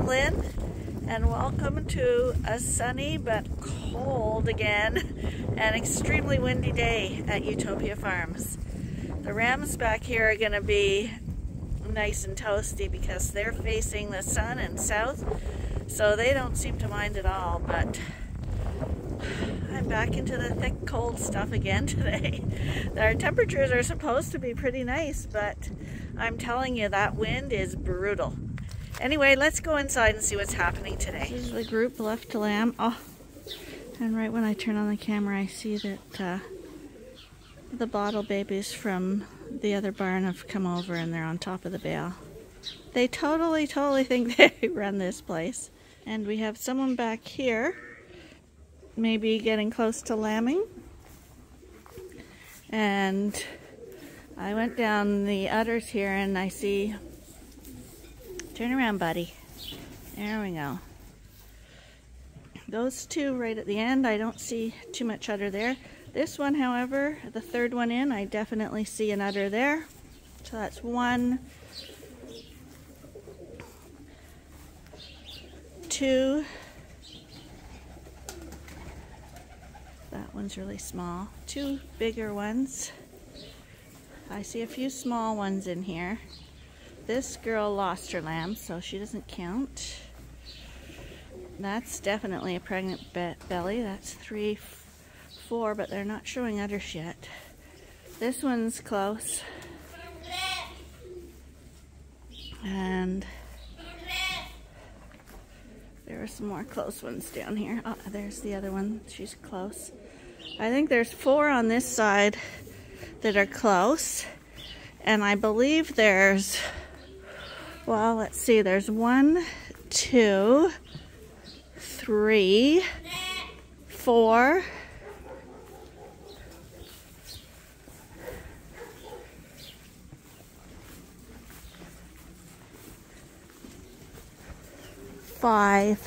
I'm Lynn, and welcome to a sunny but cold again and extremely windy day at Ewetopia Farms. The rams back here are going to be nice and toasty because they're facing the sun and south, so they don't seem to mind at all, but I'm back into the thick cold stuff again today. Our temperatures are supposed to be pretty nice, but I'm telling you that wind is brutal. Anyway, let's go inside and see what's happening today. This is the group left to lamb. Oh, and right when I turn on the camera, I see that the bottle babies from the other barn have come over and they're on top of the bale. They totally think they run this place. And we have someone back here, maybe getting close to lambing. And I went down the udders here and I see... Turn around, buddy. There we go. Those two right at the end, I don't see too much udder there. This one, however, the third one in, I definitely see an udder there. So that's 1, 2. That one's really small. 2 bigger ones. I see a few small ones in here. This girl lost her lamb, so she doesn't count. That's definitely a pregnant belly. That's 3, 4, but they're not showing udders yet. This one's close. And there are some more close ones down here. Oh, there's the other one. She's close. I think there's 4 on this side that are close. And I believe there's... Well, let's see, there's 1, 2, 3, 4. I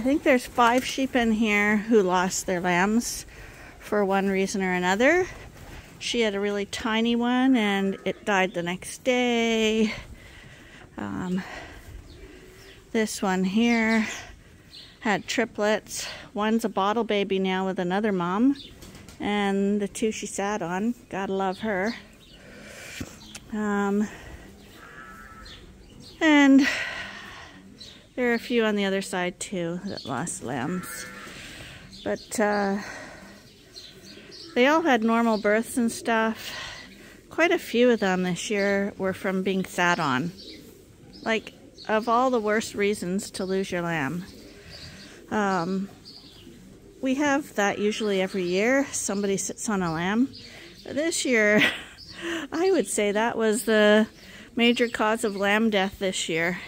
think there's 5 sheep in here who lost their lambs for one reason or another. She had a really tiny one and it died the next day. This one here had triplets. One's a bottle baby now with another mom. And the 2 she sat on. Gotta love her. And there are a few on the other side too that lost lambs. But they all had normal births and stuff. Quite a few of them this year were from being sat on. Like, of all the worst reasons to lose your lamb. We have that usually every year. Somebody sits on a lamb. But this year, I would say that was the major cause of lamb death this year.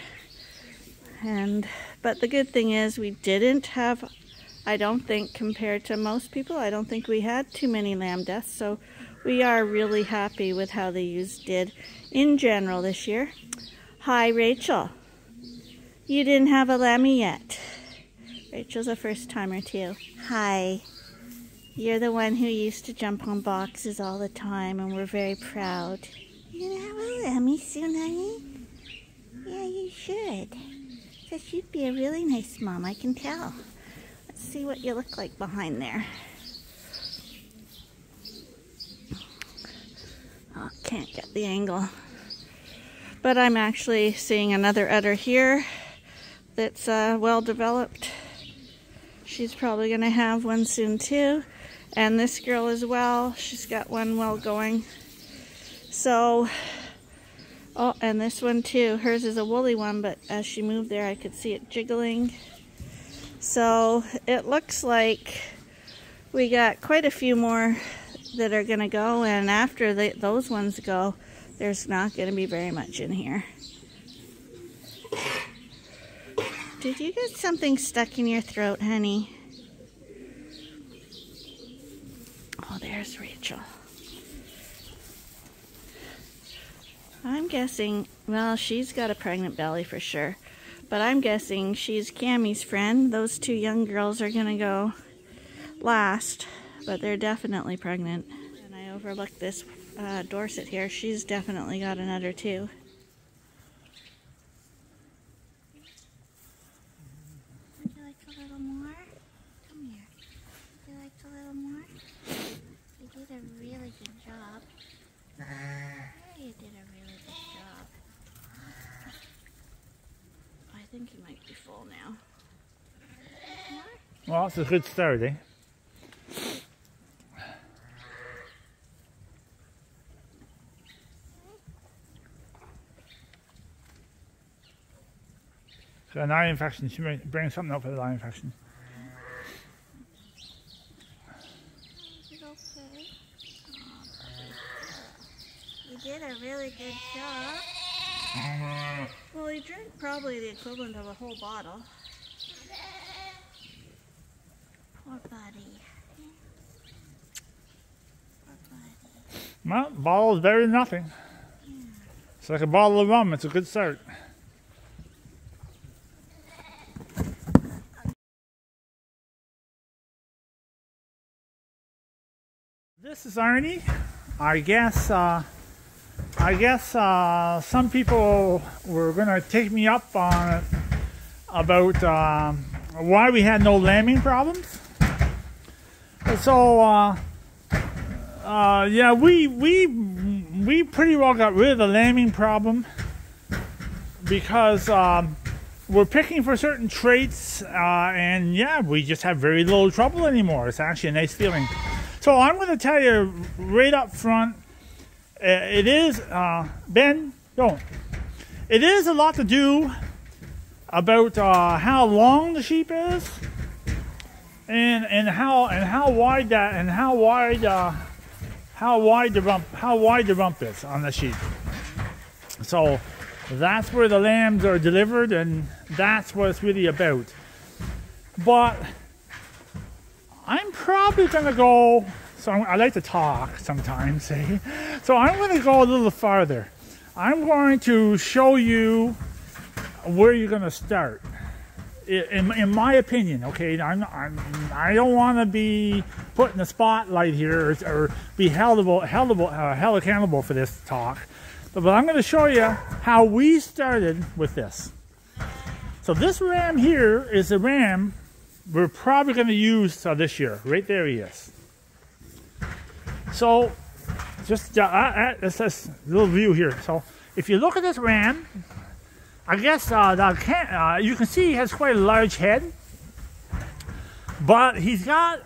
But the good thing is we didn't have... I don't think, compared to most people, I don't think we had too many lamb deaths, so we are really happy with how the ewes did in general this year. Hi, Rachel. You didn't have a lammy yet. Rachel's a first-timer too. Hi. You're the one who used to jump on boxes all the time, and we're very proud. You gonna have a lammy soon, honey? Yeah, you should. Because you'd be a really nice mom, I can tell. See what you look like behind there. Oh, can't get the angle. But I'm actually seeing another udder here that's well developed. She's probably going to have one soon too. And this girl as well. She's got one well going. So, oh, and this one too. Hers is a woolly one, but as she moved there I could see it jiggling. So it looks like we got quite a few more that are going to go, and after those ones go, there's not going to be very much in here. Did you get something stuck in your throat, honey? Oh, there's Rachel. I'm guessing, well, she's got a pregnant belly for sure. But I'm guessing she's Cammie's friend. Those 2 young girls are gonna go last, but they're definitely pregnant. And I overlooked this Dorset here. She's definitely got an udder too. good job. You did a really good job. I think you might be full now. Well, it's a good start, eh? So an eye infection, she might bring something up for the eye infection. Is it okay? Oh, you did a really good job. Well, you drank probably the equivalent of a whole bottle. Poor buddy. Poor buddy. Well, bottle is better than nothing. Yeah. It's like a bottle of rum, it's a good start. This is Arnie. I guess some people were going to take me up on it about why we had no lambing problems. So yeah, we pretty well got rid of the lambing problem because we're picking for certain traits, and yeah, we just have very little trouble anymore. It's actually a nice feeling. So I'm going to tell you right up front, it is, Ben, don't. It is a lot to do about how long the sheep is, and how wide the rump is on the sheep. So that's where the lambs are delivered, and that's what it's really about. But I'm probably going to go, so I like to talk sometimes, eh? So I'm going to go a little farther. I'm going to show you where you're going to start, in my opinion, okay? I don't want to be put in the spotlight here or be held accountable for this talk, but I'm going to show you how we started with this. So this ram here is a ram we're probably going to use this year. Right there he is. So, just it's this little view here. So, if you look at this ram, I guess you can see he has quite a large head. But he's got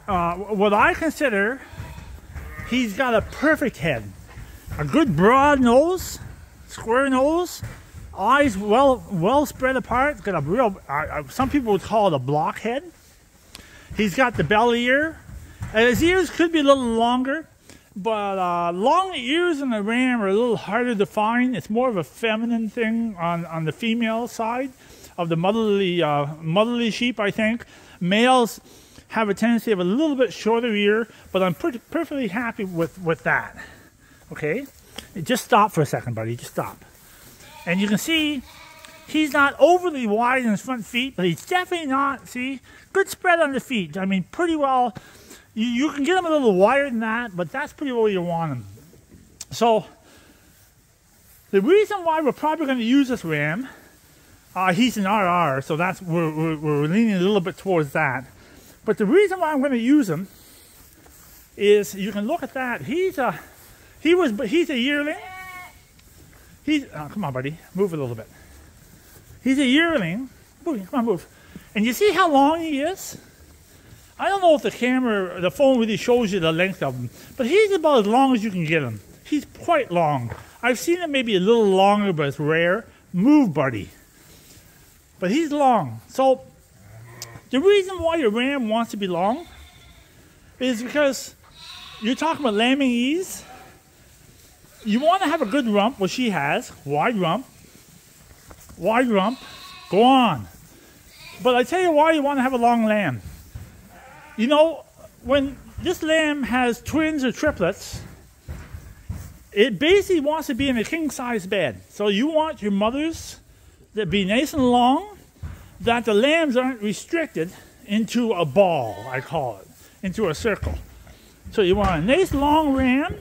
what I consider, he's got a perfect head. A good broad nose, square nose, eyes well spread apart. It's got a real, some people would call it a blockhead. He's got the belly ear. His ears could be a little longer, but long ears in the ram are a little harder to find. It's more of a feminine thing on the female side of the motherly sheep, I think. Males have a tendency of a little bit shorter ear, but I'm perfectly happy with that. Okay? Just stop for a second, buddy. Just stop. And you can see he's not overly wide in his front feet, but he's definitely not, see? Good spread on the feet. I mean, pretty well. You can get him a little wider than that, but that's pretty well you want him. So, the reason why we're probably going to use this ram, he's an RR, so that's we're leaning a little bit towards that. But the reason why I'm going to use him is, you can look at that. He's a yearling. Come on, buddy, move a little bit. He's a yearling. Move, come on, move. And you see how long he is? I don't know if the phone really shows you the length of him, but he's about as long as you can get him. He's quite long. I've seen him maybe a little longer, but it's rare. Move, buddy. But he's long. So the reason why your ram wants to be long is because you're talking about lambing ease. You want to have a good rump, which she has. Wide rump. Wide rump. Go on. But I tell you why you want to have a long lamb. You know, when this lamb has twins or triplets, it basically wants to be in a king-size bed. So you want your mothers to be nice and long, that the lambs aren't restricted into a ball, I call it, into a circle. So you want a nice long ram,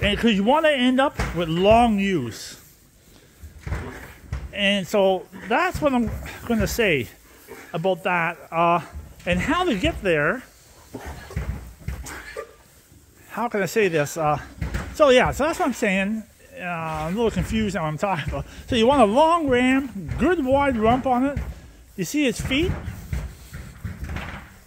and because you want to end up with long ewes. And so that's what I'm going to say about that. And how to get there. how can I say this? So yeah, so that's what I'm saying. I'm a little confused on what I'm talking about. So you want a long ram, good wide rump on it. You see its feet?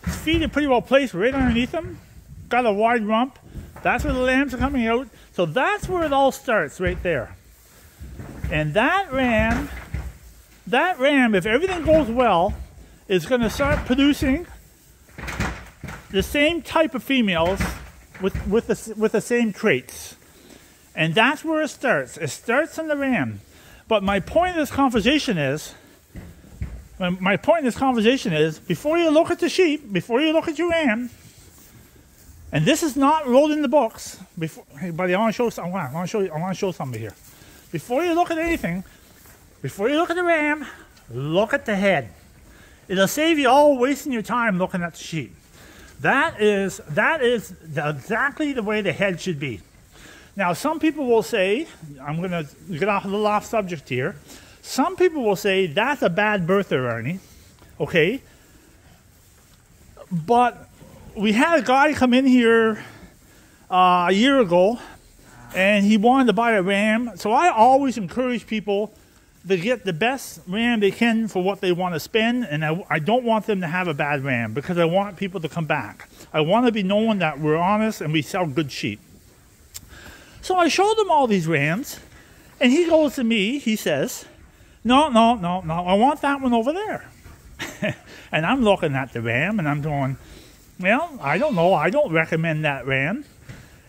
His feet are pretty well placed right underneath him. Got a wide rump. That's where the lambs are coming out. So that's where it all starts, right there. And that ram, if everything goes well, is going to start producing the same type of females with the same traits. And that's where it starts. It starts in the ram. But my point of this conversation is, before you look at the sheep, before you look at your ram, and this is not wrote in the books. Hey, buddy, I want to show something. I want to show something here. Before you look at anything, before you look at the ram, look at the head. It'll save you all wasting your time looking at the sheep. That is exactly the way the head should be. Now, some people will say, I'm going to get off a little off subject here. Some people will say that's a bad birther, Arnie. Okay, but we had a guy come in here a year ago, and he wanted to buy a ram. So I always encourage people to get the best ram they can for what they want to spend, and I don't want them to have a bad ram because I want people to come back. I want to be known that we're honest and we sell good sheep. So I showed him all these rams, and he goes to me, he says, no, I want that one over there. And I'm looking at the ram, and I'm going, well, I don't know, I don't recommend that ram.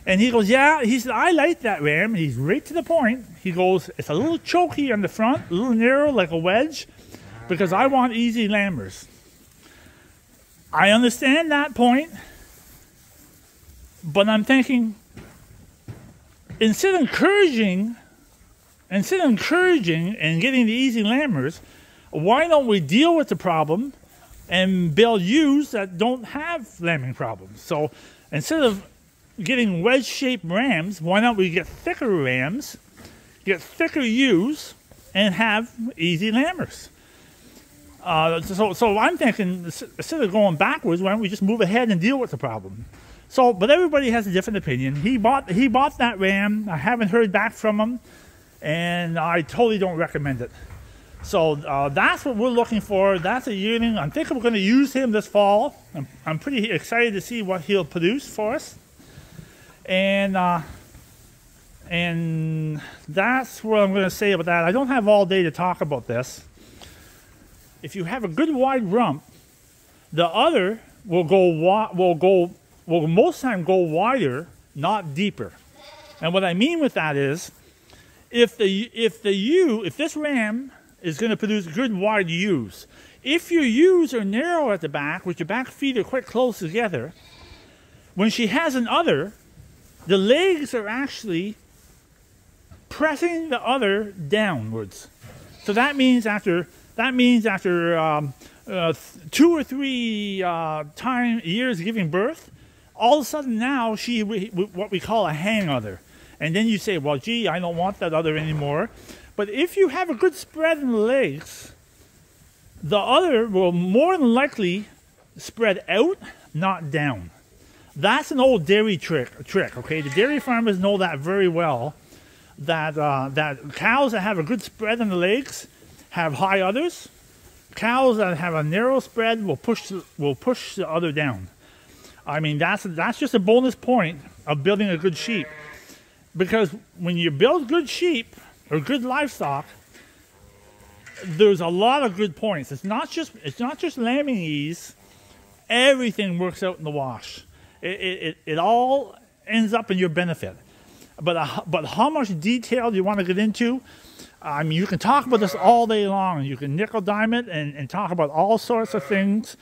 And he goes, yeah, he said, I like that ram. And he's right to the point. He goes, it's a little choky on the front, a little narrow like a wedge, because I want easy lambers. I understand that point, but I'm thinking, instead of encouraging and getting the easy lambers, why don't we deal with the problem and build ewes that don't have lambing problems? So instead of getting wedge-shaped rams, why not we get thicker rams, get thicker ewes, and have easy lambers? So I'm thinking, instead of going backwards, why don't we just move ahead and deal with the problem? So, but everybody has a different opinion. He bought that ram. I haven't heard back from him, and I totally don't recommend it. So that's what we're looking for. That's a yearling. I think we're going to use him this fall. I'm pretty excited to see what he'll produce for us. And that's what I'm going to say about that. I don't have all day to talk about this. If you have a good wide rump, the other will most time go wider, not deeper. And what I mean with that is, if this ram is going to produce good wide ewes, if your ewes are narrow at the back, with your back feet are quite close together, when she has an udder, the legs are actually pressing the udder downwards. So that means after 2 or 3 years giving birth, all of a sudden now she what we call a hang udder. And then you say, well, gee, I don't want that udder anymore. But if you have a good spread in the legs, the udder will more than likely spread out, not down. That's an old dairy trick, okay? The dairy farmers know that very well, that cows that have a good spread in the legs have high udders. Cows that have a narrow spread will push the udder down. I mean, that's just a bonus point of building a good sheep. Because when you build good sheep or good livestock, there's a lot of good points. It's not just lambing ease. Everything works out in the wash. It all ends up in your benefit. But how much detail do you want to get into? I mean, you can talk about this all day long. You can nickel dime it and talk about all sorts of things,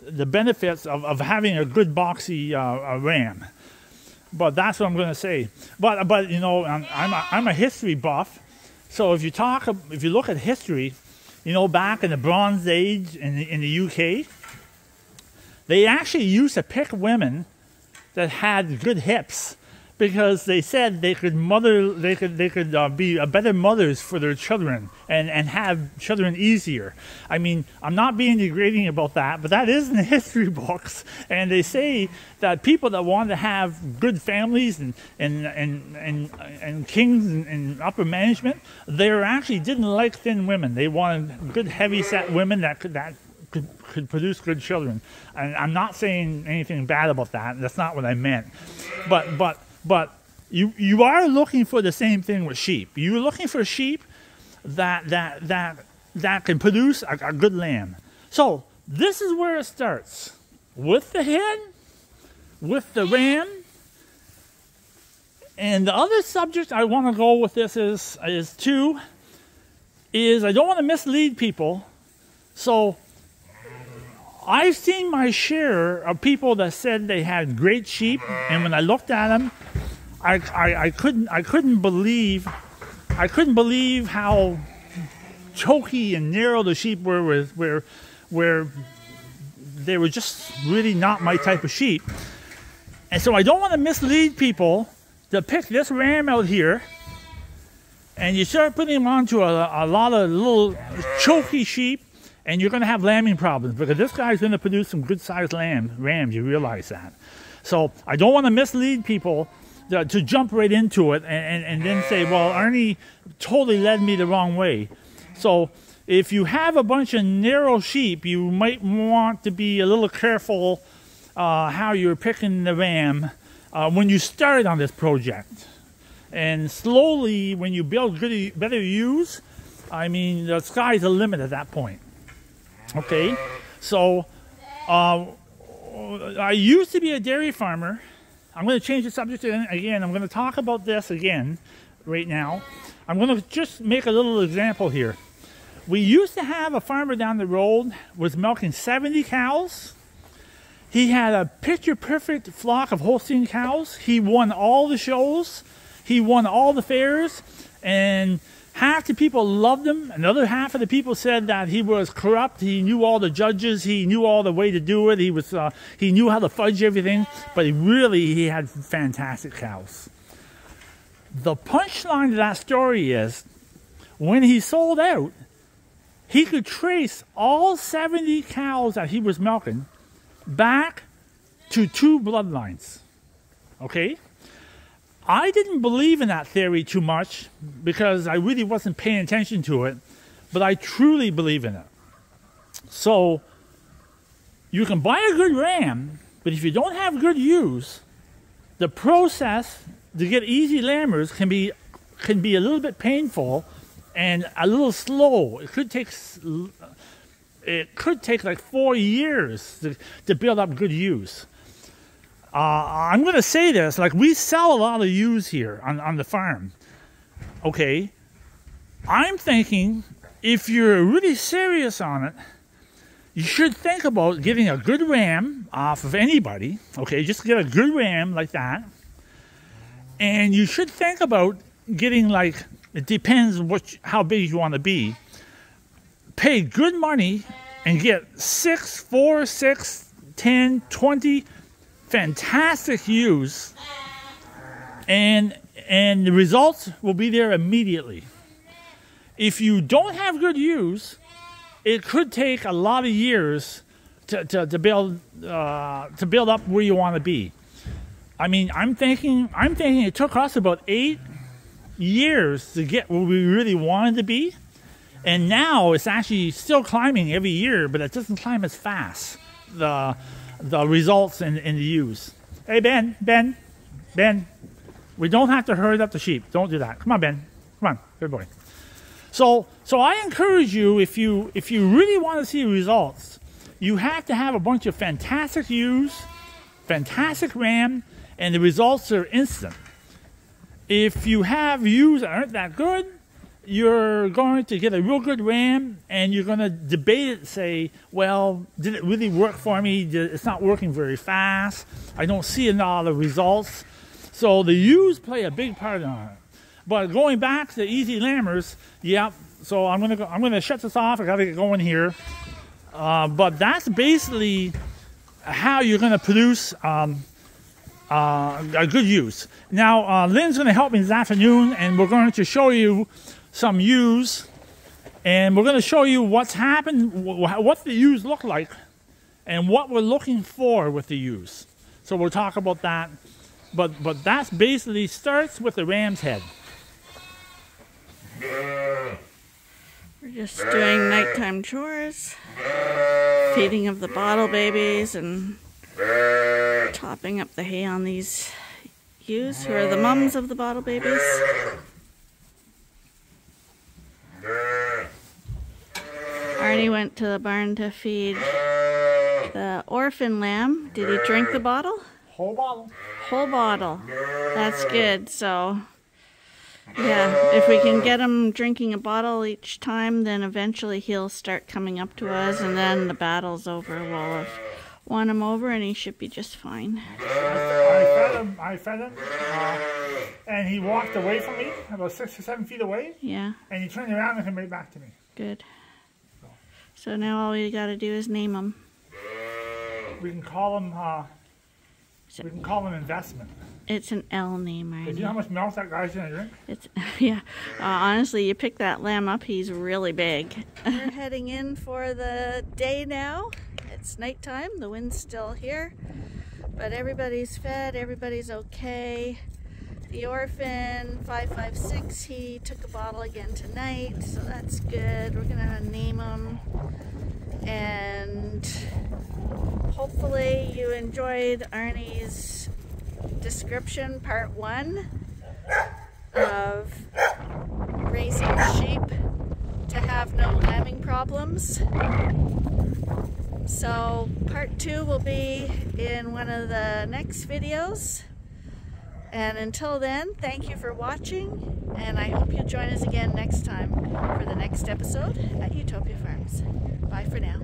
the benefits of having a good boxy ram. But that's what I'm going to say. But you know, I'm a history buff. So if you look at history, you know, back in the Bronze Age in the UK, they actually used to pick women that had good hips, because they said they could be better mothers for their children and have children easier. I mean, I'm not being degrading about that, but that is in the history books. And they say that people that want to have good families and kings and upper management, they actually didn't like thin women. They wanted good, heavy-set women that could produce good children. And I'm not saying anything bad about that. That's not what I meant. But you are looking for the same thing with sheep. You're looking for sheep that can produce a good lamb. So this is where it starts. With the hen, with the ram. And the other subject I want to go with this is I don't want to mislead people. So I've seen my share of people that said they had great sheep, and when I looked at them, I couldn't believe how choky and narrow the sheep were, where they were just really not my type of sheep. And so I don't want to mislead people to pick this ram out here, and you start putting them onto a lot of little choky sheep, and you're going to have lambing problems, because this guy's going to produce some good-sized rams. You realize that. So I don't want to mislead people to jump right into it and then say, well, Arnie totally led me the wrong way. So if you have a bunch of narrow sheep, you might want to be a little careful how you're picking the ram when you start on this project. And slowly, when you build better ewes, I mean, the sky's the limit at that point. Okay, so I used to be a dairy farmer. I'm going to change the subject again. I'm going to talk about this again right now. I'm going to just make a little example here. We used to have a farmer down the road was milking 70 cows. He had a picture-perfect flock of Holstein cows. He won all the shows. He won all the fairs, and half the people loved him. Another half of the people said that he was corrupt. He knew all the judges. He knew all the way to do it. He knew how to fudge everything. But he had fantastic cows. The punchline to that story is, when he sold out, he could trace all 70 cows that he was milking back to 2 bloodlines. Okay? I didn't believe in that theory too much because I really wasn't paying attention to it, but I truly believe in it. So you can buy a good ram, but if you don't have good ewes, the process to get easy lambers can be a little bit painful and a little slow. It could take like 4 years to build up good ewes. I'm going to say this, like, we sell a lot of ewes here on the farm. Okay, I'm thinking if you're really serious on it, you should think about getting a good ram off of anybody. Okay, just get a good ram like that. And you should think about getting, like, it depends how big you want to be. Pay good money and get 6, 4, 6, 10, 20 fantastic ewes, and the results will be there immediately. If you don't have good ewes, it could take a lot of years to build up where you want to be. I mean, I'm thinking it took us about 8 years to get where we really wanted to be, and now it's actually still climbing every year, but it doesn't climb as fast. The results in the ewes. Hey, Ben, we don't have to herd up the sheep. Don't do that. Come on, Ben. Come on, good boy. So I encourage you, if you really want to see results, you have to have a bunch of fantastic ewes, fantastic ram, and the results are instant. If you have ewes that aren't that good, you're going to get a real good ram, and you're going to debate it, say, well, did it really work for me? It's not working very fast. I don't see a lot of results. So the ewes play a big part on it. But going back to the easy lambers, yeah, so I'm gonna shut this off. I gotta get going here. But that's basically how you're gonna produce a good use. Now, Lynn's going to help me this afternoon, and we're going to show you some ewes, and we're going to show you what's happened, what the ewes look like, and what we're looking for with the ewes. So we'll talk about that. But that's basically starts with the ram's head. We're just doing nighttime chores, feeding of the bottle babies, and topping up the hay on these ewes who are the mums of the bottle babies. Arnie went to the barn to feed the orphan lamb. Did he drink the bottle? Whole bottle. Whole bottle. That's good. So, yeah, if we can get him drinking a bottle each time, then eventually he'll start coming up to us, and then the battle's over. We'll have won him over, and he should be just fine. I fed him, and he walked away from me, about 6 or 7 feet away. Yeah. And he turned around and came right back to me. Good. So now all we got to do is name him. We can call him. We can call him investment. It's an L name, Arnie. Do you know how much milk that guy's gonna drink? It's yeah. Honestly, you pick that lamb up, he's really big. We're heading in for the day now. It's nighttime. The wind's still here, but everybody's fed. Everybody's okay. The orphan 556, he took a bottle again tonight, so that's good. We're gonna name him, and hopefully you enjoyed Arnie's description, part 1 of raising sheep to have no lambing problems. So part 2 will be in one of the next videos. And until then, thank you for watching, and I hope you'll join us again next time for the next episode at Ewetopia Farms. Bye for now.